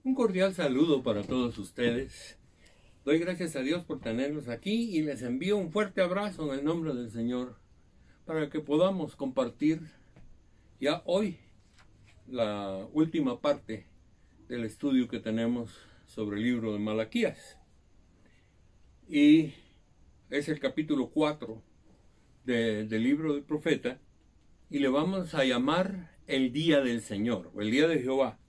Un cordial saludo para todos ustedes. Doy gracias a Dios por tenerlos aquí y les envío un fuerte abrazo en el nombre del Señor para que podamos compartir ya hoy la última parte del estudio que tenemos sobre el libro de Malaquías. Y es el capítulo 4 del libro del profeta y le vamos a llamar el día del Señor o el día de Jehová.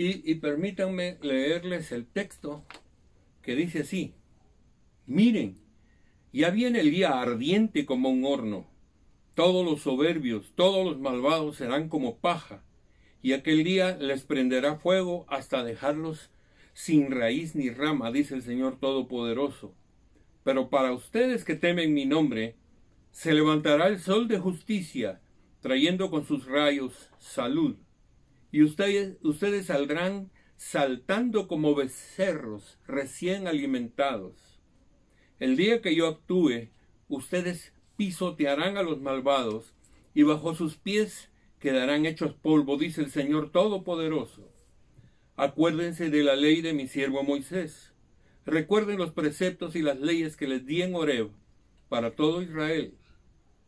Y permítanme leerles el texto que dice así: miren, ya viene el día ardiente como un horno. Todos los soberbios, todos los malvados serán como paja, y aquel día les prenderá fuego hasta dejarlos sin raíz ni rama, dice el Señor Todopoderoso. Pero para ustedes que temen mi nombre, se levantará el sol de justicia, trayendo con sus rayos salud. Y ustedes saldrán saltando como becerros recién alimentados. El día que yo actúe, ustedes pisotearán a los malvados, y bajo sus pies quedarán hechos polvo, dice el Señor Todopoderoso. Acuérdense de la ley de mi siervo Moisés. Recuerden los preceptos y las leyes que les di en Horeb para todo Israel.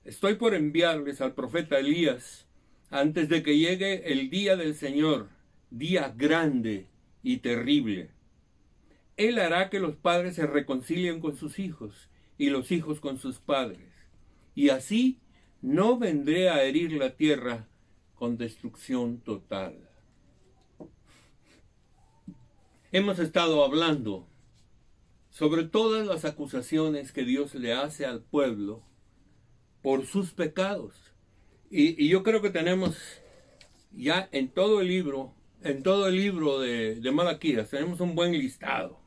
Estoy por enviarles al profeta Elías antes de que llegue el día del Señor, día grande y terrible. Él hará que los padres se reconcilien con sus hijos y los hijos con sus padres. Y así no vendré a herir la tierra con destrucción total. Hemos estado hablando sobre todas las acusaciones que Dios le hace al pueblo por sus pecados. Y yo creo que tenemos ya en todo el libro de Malaquías, tenemos un buen listado.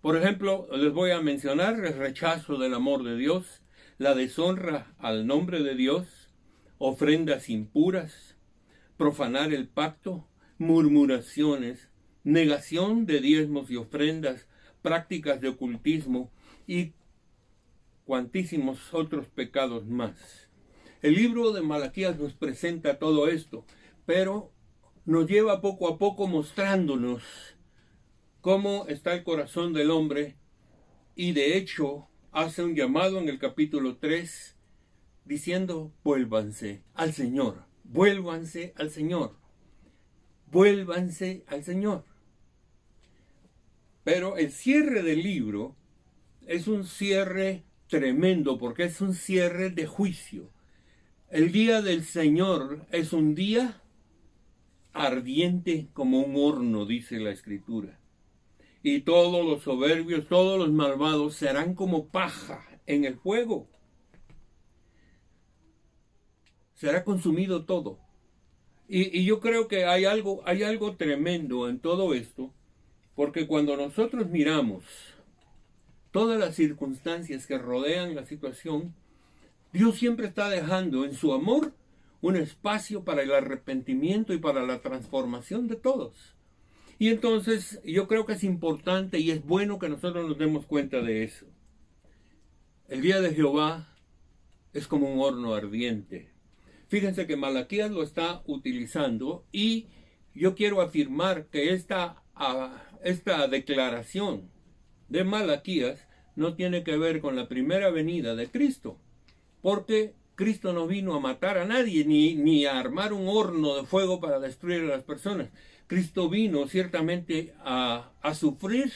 Por ejemplo, les voy a mencionar el rechazo del amor de Dios, la deshonra al nombre de Dios, ofrendas impuras, profanar el pacto, murmuraciones, negación de diezmos y ofrendas, prácticas de ocultismo y cuantísimos otros pecados más. El libro de Malaquías nos presenta todo esto, pero nos lleva poco a poco mostrándonos cómo está el corazón del hombre, y de hecho hace un llamado en el capítulo 3 diciendo: vuélvanse al Señor, vuélvanse al Señor, vuélvanse al Señor. Pero el cierre del libro es un cierre tremendo, porque es un cierre de juicio. El día del Señor es un día ardiente como un horno, dice la Escritura. Y todos los soberbios, todos los malvados serán como paja en el fuego. Será consumido todo. Y yo creo que hay algo tremendo en todo esto, porque cuando nosotros miramos todas las circunstancias que rodean la situación, Dios siempre está dejando en su amor un espacio para el arrepentimiento y para la transformación de todos. Y entonces yo creo que es importante y es bueno que nosotros nos demos cuenta de eso. El día de Jehová es como un horno ardiente. Fíjense que Malaquías lo está utilizando, y yo quiero afirmar que esta declaración de Malaquías no tiene que ver con la primera venida de Cristo, porque Cristo no vino a matar a nadie, ni a armar un horno de fuego para destruir a las personas. Cristo vino ciertamente a sufrir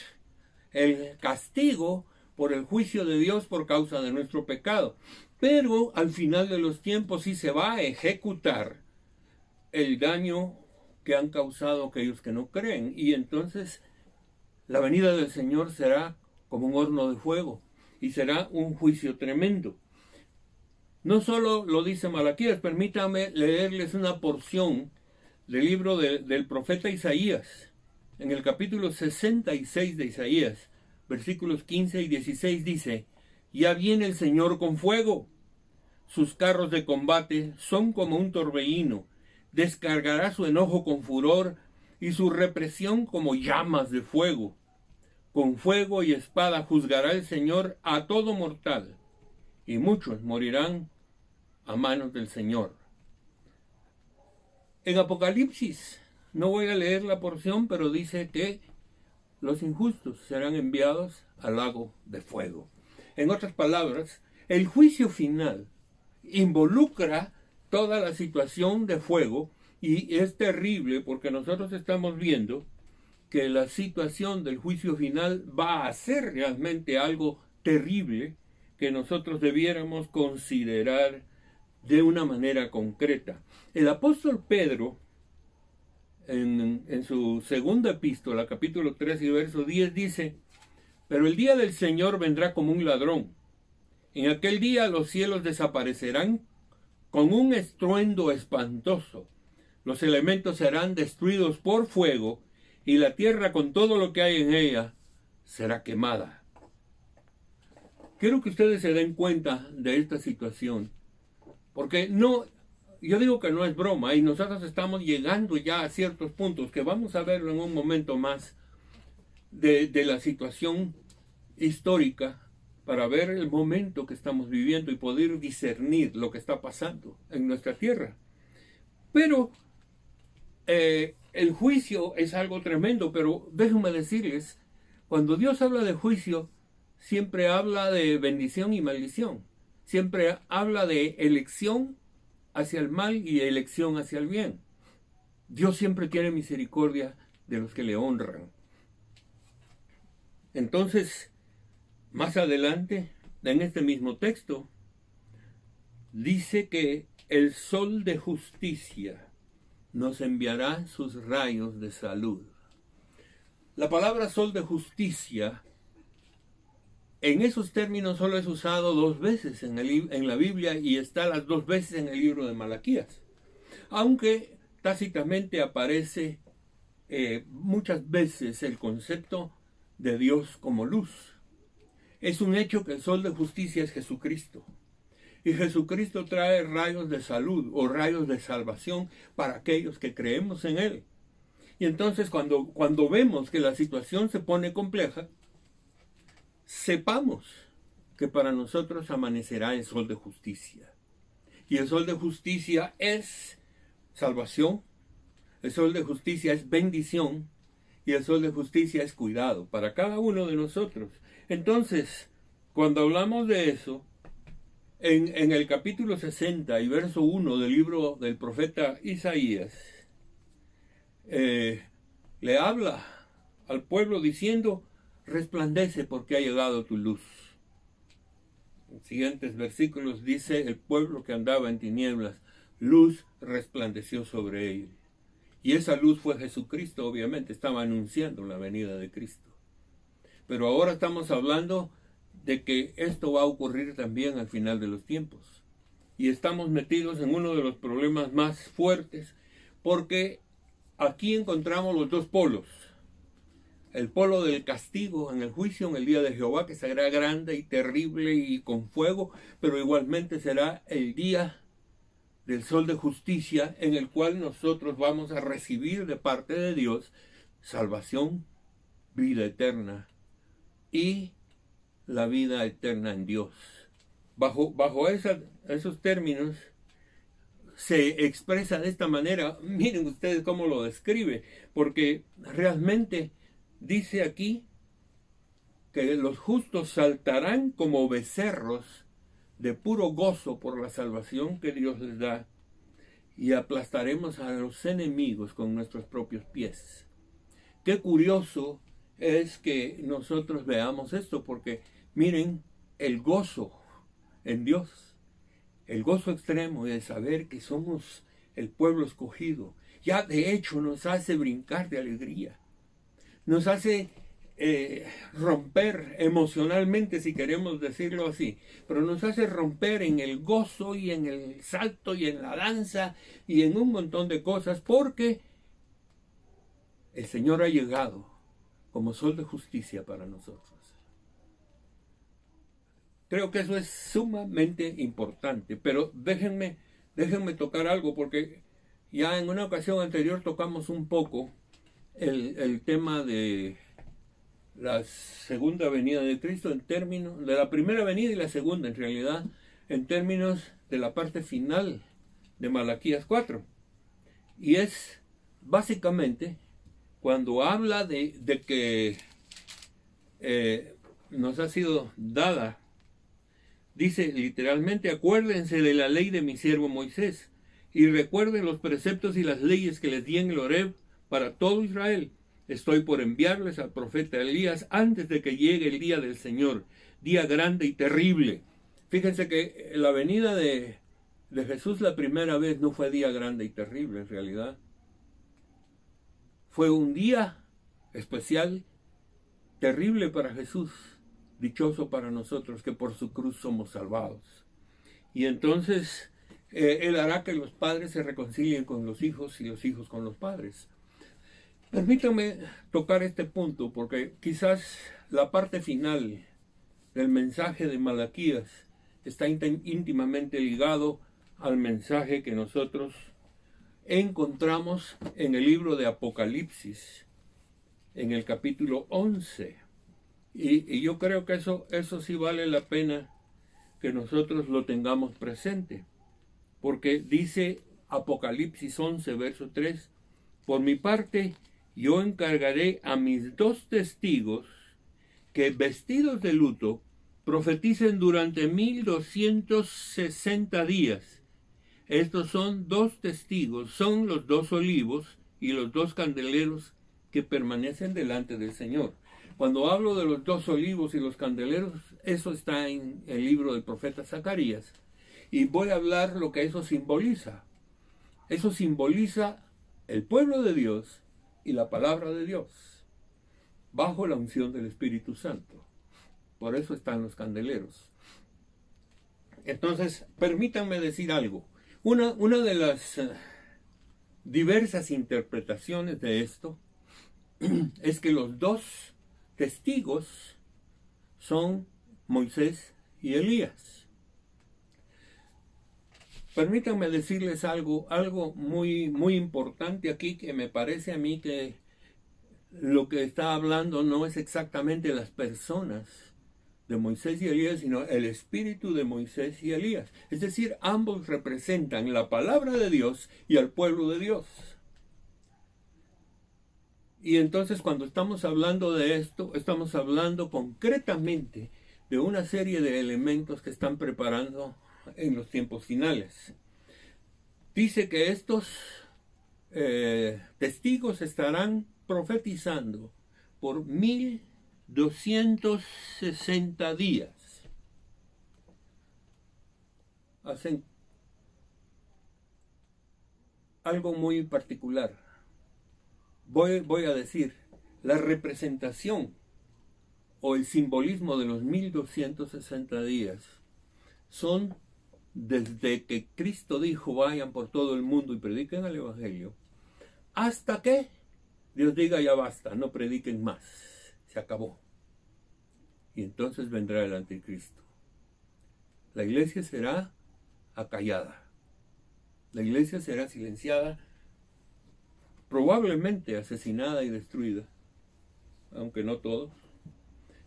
el castigo por el juicio de Dios por causa de nuestro pecado. Pero al final de los tiempos sí se va a ejecutar el daño que han causado aquellos que no creen. Y entonces la venida del Señor será como un horno de fuego y será un juicio tremendo. No solo lo dice Malaquías, permítame leerles una porción del libro del profeta Isaías. En el capítulo 66 de Isaías, versículos 15 y 16 dice: ya viene el Señor con fuego, sus carros de combate son como un torbellino, descargará su enojo con furor y su represión como llamas de fuego. Con fuego y espada juzgará el Señor a todo mortal, y muchos morirán a manos del Señor. En Apocalipsis No voy a leer la porción, pero dice que los injustos serán enviados al lago de fuego. En otras palabras, el juicio final involucra toda la situación de fuego y es terrible porque nosotros estamos viendo que la situación del juicio final va a ser realmente algo terrible que nosotros debiéramos considerar de una manera concreta. El apóstol Pedro, en su segunda epístola, capítulo 3 y verso 10, dice: pero el día del Señor vendrá como un ladrón. En aquel día los cielos desaparecerán con un estruendo espantoso. Los elementos serán destruidos por fuego y la tierra con todo lo que hay en ella será quemada. Quiero que ustedes se den cuenta de esta situación, porque yo digo que no es broma y nosotros estamos llegando ya a ciertos puntos que vamos a verlo en un momento más de la situación histórica para ver el momento que estamos viviendo y poder discernir lo que está pasando en nuestra tierra. Pero el juicio es algo tremendo, pero déjenme decirles, cuando Dios habla de juicio, siempre habla de bendición y maldición. Siempre habla de elección hacia el mal y elección hacia el bien. Dios siempre tiene misericordia de los que le honran. Entonces, más adelante, en este mismo texto, dice que el sol de justicia nos enviará sus rayos de salud. La palabra sol de justicia, en esos términos solo es usado 2 veces en la Biblia y está las 2 veces en el libro de Malaquías. Aunque tácitamente aparece muchas veces el concepto de Dios como luz. Es un hecho que el sol de justicia es Jesucristo. Y Jesucristo trae rayos de salud o rayos de salvación para aquellos que creemos en Él. Y entonces cuando vemos que la situación se pone compleja, sepamos que para nosotros amanecerá el sol de justicia. Y el sol de justicia es salvación, el sol de justicia es bendición y el sol de justicia es cuidado para cada uno de nosotros. Entonces, cuando hablamos de eso, en el capítulo 60 y verso 1 del libro del profeta Isaías, le habla al pueblo diciendo: resplandece porque ha llegado tu luz. En los siguientes versículos dice: el pueblo que andaba en tinieblas, luz resplandeció sobre él. Y esa luz fue Jesucristo, obviamente, estaba anunciando la venida de Cristo. Pero ahora estamos hablando de que esto va a ocurrir también al final de los tiempos. Y estamos metidos en uno de los problemas más fuertes, porque aquí encontramos los 2 polos. El polo del castigo en el juicio, en el día de Jehová, que será grande y terrible y con fuego, pero igualmente será el día del sol de justicia, en el cual nosotros vamos a recibir de parte de Dios salvación, vida eterna y la vida eterna en Dios. Bajo esos términos se expresa de esta manera. Miren ustedes cómo lo describe, porque realmente dice aquí que los justos saltarán como becerros de puro gozo por la salvación que Dios les da, y aplastaremos a los enemigos con nuestros propios pies. Qué curioso es que nosotros veamos esto, porque miren el gozo en Dios, el gozo extremo de saber que somos el pueblo escogido, ya de hecho nos hace brincar de alegría, nos hace romper emocionalmente, si queremos decirlo así, pero nos hace romper en el gozo y en el salto y en la danza y en un montón de cosas, porque el Señor ha llegado como sol de justicia para nosotros. Creo que eso es sumamente importante, pero déjenme tocar algo, porque ya en una ocasión anterior tocamos un poco el tema de la segunda venida de Cristo, en términos de la primera venida y la segunda, en realidad, en términos de la parte final de Malaquías 4. Y es básicamente, cuando habla de que nos ha sido dada, dice literalmente: acuérdense de la ley de mi siervo Moisés, y recuerden los preceptos y las leyes que les di en el Horeb para todo Israel. Estoy por enviarles al profeta Elías antes de que llegue el día del Señor, día grande y terrible. Fíjense que la venida de Jesús la primera vez no fue día grande y terrible, en realidad. Fue un día especial, terrible para Jesús, dichoso para nosotros, que por su cruz somos salvados. Y entonces Él hará que los padres se reconcilien con los hijos y los hijos con los padres. Permítanme tocar este punto, porque quizás la parte final del mensaje de Malaquías está íntimamente ligado al mensaje que nosotros encontramos en el libro de Apocalipsis, en el capítulo 11. Y yo creo que eso sí vale la pena que nosotros lo tengamos presente, porque dice Apocalipsis 11, verso 3: por mi parte, yo encargaré a mis 2 testigos que, vestidos de luto, profeticen durante 1260 días. Estos son 2 testigos, son los 2 olivos y los 2 candeleros que permanecen delante del Señor. Cuando hablo de los 2 olivos y los candeleros, eso está en el libro del profeta Zacarías. Y voy a hablar lo que eso simboliza. Eso simboliza el pueblo de Dios y la palabra de Dios, bajo la unción del Espíritu Santo. Por eso están los candeleros. Entonces, permítanme decir algo. Una de las diversas interpretaciones de esto es que los 2 testigos son Moisés y Elías. Permítanme decirles algo muy, muy importante aquí, que me parece a mí que lo que está hablando no es exactamente las personas de Moisés y Elías, sino el espíritu de Moisés y Elías. Es decir, ambos representan la palabra de Dios y al pueblo de Dios. Y entonces, cuando estamos hablando de esto, estamos hablando concretamente de una serie de elementos que están preparando en los tiempos finales. Dice que estos testigos estarán profetizando por 1260 días. Hacen algo muy particular. Voy a decir, la representación o el simbolismo de los 1260 días son desde que Cristo dijo: vayan por todo el mundo y prediquen el Evangelio, hasta que Dios diga: ya basta, no prediquen más, se acabó. Y entonces vendrá el anticristo. La iglesia será acallada, la iglesia será silenciada, probablemente asesinada y destruida, aunque no todos.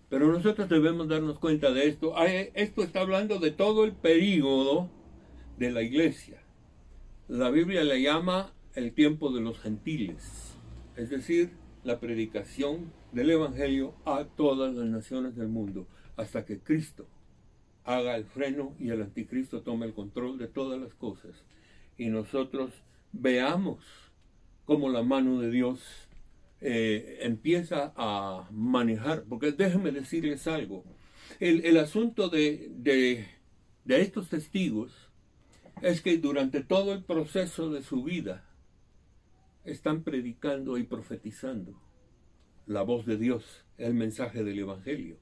Pero nosotros debemos darnos cuenta de esto. Esto está hablando de todo el período de la iglesia. La Biblia le llama el tiempo de los gentiles, es decir, la predicación del Evangelio a todas las naciones del mundo, hasta que Cristo haga el freno y el anticristo tome el control de todas las cosas. Y nosotros veamos cómo la mano de Dios empieza a manejar. Porque déjenme decirles algo. El asunto de estos testigos es que durante todo el proceso de su vida están predicando y profetizando la voz de Dios, el mensaje del Evangelio.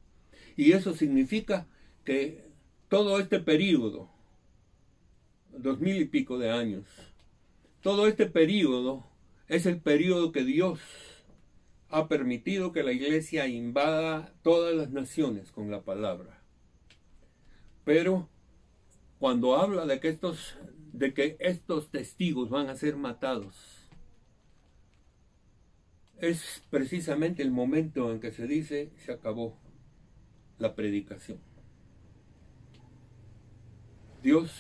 Y eso significa que todo este período, 2000 y pico de años, todo este período es el período que Dios ha permitido que la iglesia invada todas las naciones con la palabra. Pero cuando habla de que estos testigos van a ser matados, es precisamente el momento en que se dice: se acabó la predicación. Dios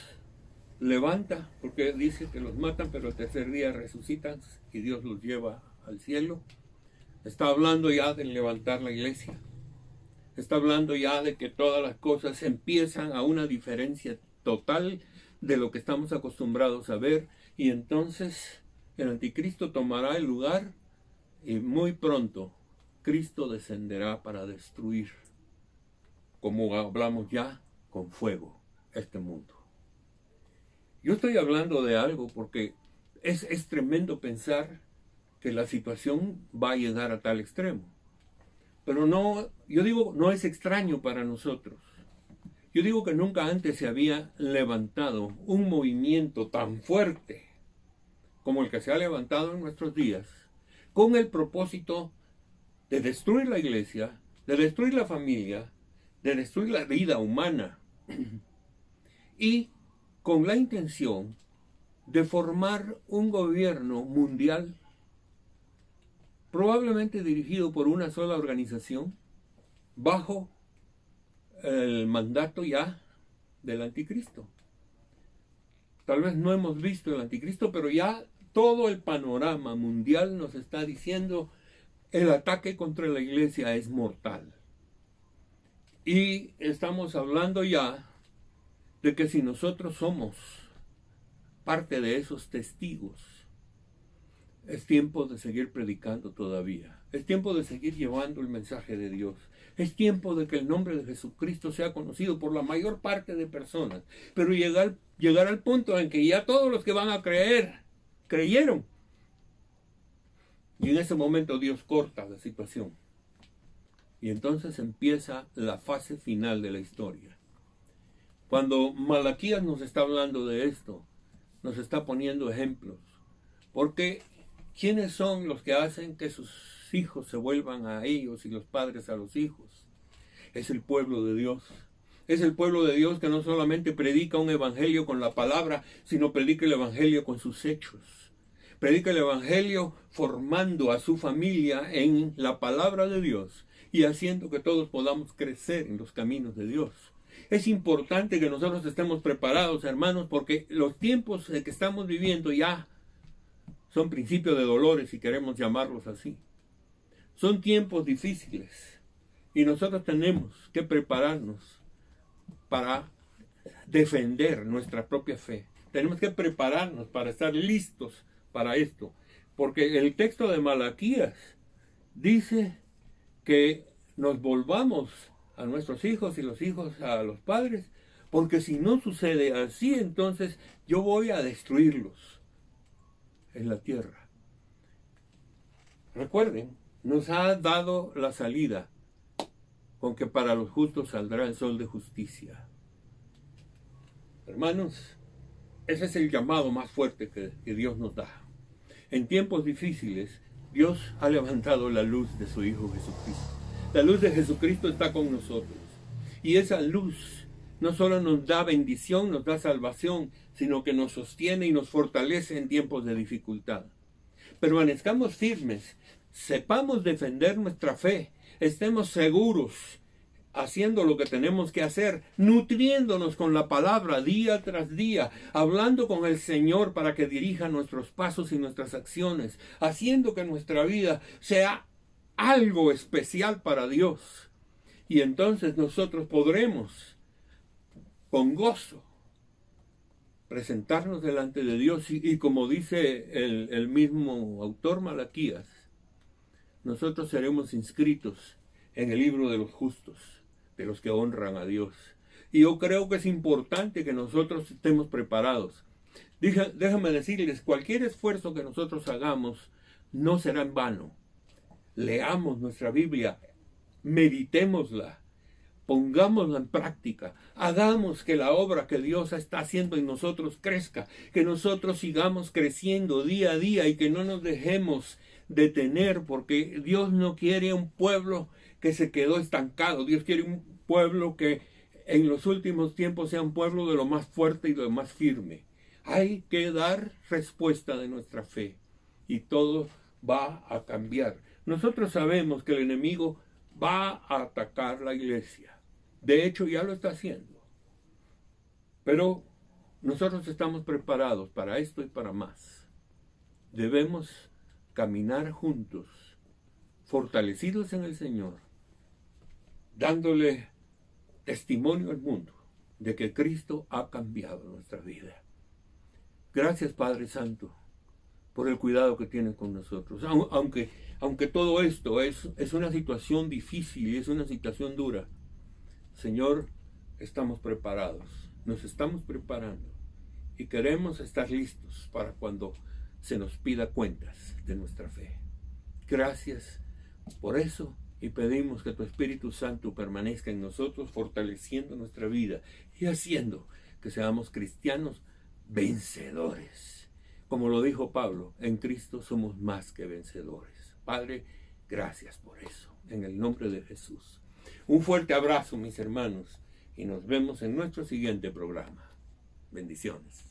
levanta, porque dice que los matan, pero el tercer día resucitan y Dios los lleva al cielo. Está hablando ya de levantar la iglesia. Está hablando ya de que todas las cosas empiezan a una diferencia total de lo que estamos acostumbrados a ver, y entonces el anticristo tomará el lugar y muy pronto Cristo descenderá para destruir, como hablamos ya, con fuego este mundo. Yo estoy hablando de algo porque es tremendo pensar que la situación va a llegar a tal extremo. Pero no, yo digo, no es extraño para nosotros. Yo digo que nunca antes se había levantado un movimiento tan fuerte como el que se ha levantado en nuestros días, con el propósito de destruir la iglesia, de destruir la familia, de destruir la vida humana, y con la intención de formar un gobierno mundial, probablemente dirigido por una sola organización, bajo el mandato ya del anticristo. Tal vez no hemos visto el anticristo, pero ya todo el panorama mundial nos está diciendo el ataque contra la iglesia es mortal. Y estamos hablando ya de que si nosotros somos parte de esos testigos, es tiempo de seguir predicando todavía. Es tiempo de seguir llevando el mensaje de Dios. Es tiempo de que el nombre de Jesucristo sea conocido por la mayor parte de personas. Pero llegar al punto en que ya todos los que van a creer, creyeron. Y en ese momento Dios corta la situación. Y entonces empieza la fase final de la historia. Cuando Malaquías nos está hablando de esto, nos está poniendo ejemplos. Porque ¿quiénes son los que hacen que sus hijos se vuelvan a ellos y los padres a los hijos? Es el pueblo de Dios. Es el pueblo de Dios que no solamente predica un evangelio con la palabra, sino predica el evangelio con sus hechos. Predica el evangelio formando a su familia en la palabra de Dios y haciendo que todos podamos crecer en los caminos de Dios. Es importante que nosotros estemos preparados, hermanos, porque los tiempos que estamos viviendo ya son principios de dolores, si queremos llamarlos así. Son tiempos difíciles y nosotros tenemos que prepararnos para defender nuestra propia fe. Tenemos que prepararnos para estar listos para esto, porque el texto de Malaquías dice que nos volvamos a nuestros hijos y los hijos a los padres, porque si no sucede así, entonces yo voy a destruirlos en la tierra. Recuerden, nos ha dado la salida con que para los justos saldrá el sol de justicia. Hermanos, ese es el llamado más fuerte que Dios nos da. En tiempos difíciles, Dios ha levantado la luz de su Hijo Jesucristo. La luz de Jesucristo está con nosotros. Y esa luz no solo nos da bendición, nos da salvación, sino que nos sostiene y nos fortalece en tiempos de dificultad. Permanezcamos firmes, sepamos defender nuestra fe, estemos seguros, haciendo lo que tenemos que hacer, nutriéndonos con la palabra día tras día, hablando con el Señor para que dirija nuestros pasos y nuestras acciones, haciendo que nuestra vida sea algo especial para Dios. Y entonces nosotros podremos, con gozo, presentarnos delante de Dios y como dice el mismo autor Malaquías, nosotros seremos inscritos en el libro de los justos, de los que honran a Dios. Y yo creo que es importante que nosotros estemos preparados. Déjame decirles, cualquier esfuerzo que nosotros hagamos no será en vano. Leamos nuestra Biblia, meditémosla, pongámosla en práctica, hagamos que la obra que Dios está haciendo en nosotros crezca, que nosotros sigamos creciendo día a día y que no nos dejemos detener, porque Dios no quiere un pueblo que se quedó estancado. Dios quiere un pueblo que en los últimos tiempos sea un pueblo de lo más fuerte y de lo más firme. Hay que dar respuesta de nuestra fe y todo va a cambiar. Nosotros sabemos que el enemigo va a atacar la iglesia. De hecho, ya lo está haciendo. Pero nosotros estamos preparados para esto y para más. Debemos caminar juntos, fortalecidos en el Señor, dándole testimonio al mundo de que Cristo ha cambiado nuestra vida. Gracias, Padre Santo, por el cuidado que tienes con nosotros. Aunque todo esto es una situación difícil y es una situación dura, Señor, estamos preparados, nos estamos preparando y queremos estar listos para cuando se nos pida cuentas de nuestra fe. Gracias por eso y pedimos que tu Espíritu Santo permanezca en nosotros, fortaleciendo nuestra vida y haciendo que seamos cristianos vencedores. Como lo dijo Pablo, en Cristo somos más que vencedores. Padre, gracias por eso, en el nombre de Jesús. Un fuerte abrazo, mis hermanos, y nos vemos en nuestro siguiente programa. Bendiciones.